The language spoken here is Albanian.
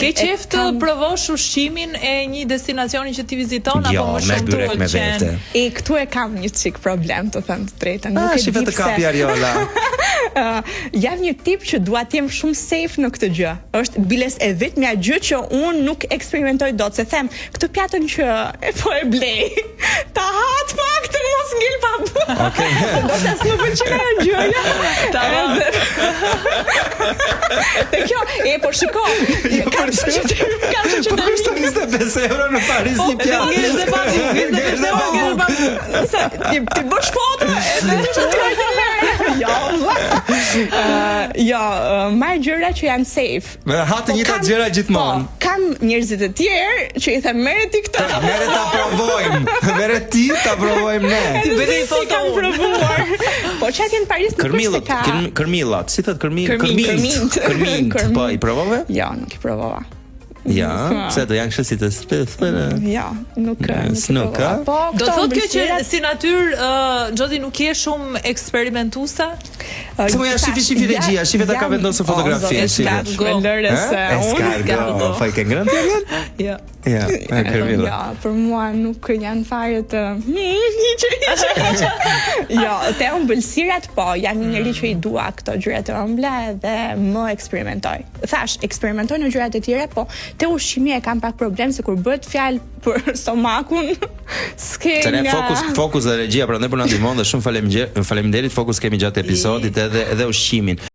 Ke qef të provosh ushqimin e një destinacioni që ti viziton apo më shumë të pëlqen? Këtu e kam një çik problem, të them të drejtën. Nuk e di pse. Të kapi Ariola. Jam një tip që dua të jem shumë safe në këtë gjë. Është biles e vetmja gjë që unë nuk eksperimentoj dot, se them, këtë pjatën që po e blej. Ta hat pak të mos ngel pa. Okej. Do të s'më pëlqen ajo gjë. Ta Te kjo, po shiko. Po kushton 25 euro në Paris një pjatë. Ti bësh foto edhe që të marr gjëra që janë safe. Ha të njëjta gjëra gjithmonë. Kam njerëzit e tjerë që i them merre ti këtë. Merre ta provojmë. Merre ti ta provojmë ne. Ti bëni foto kam provuar. Po çati në Paris nuk është ka. Kërmillat, si thot kërmint? Po i provove? Jo, nuk i provova. Ja, pse do janë kështu si të ja, nuk po, do thotë kjo që si natyrë Xhoti nuk je shumë eksperimentuese? Se më ja shifi regjia, shifi ta ka vendosur fotografi. Escargot, fai ke ngrënë? Jo. Ja, për mua nuk janë fare të jo, te ëmbëlsirat po, jam një njeri që i dua këto gjëra të ëmbla dhe më eksperimentoj. Thash, eksperimentoj në gjërat e tjera, po te ushqimi e kam pak problem se kur bëhet fjalë për stomakun, s'ke nga fokus dhe regjia prandaj po na ndihmon dhe shumë faleminderit. Fokus kemi gjatë episodit edhe ushqimin.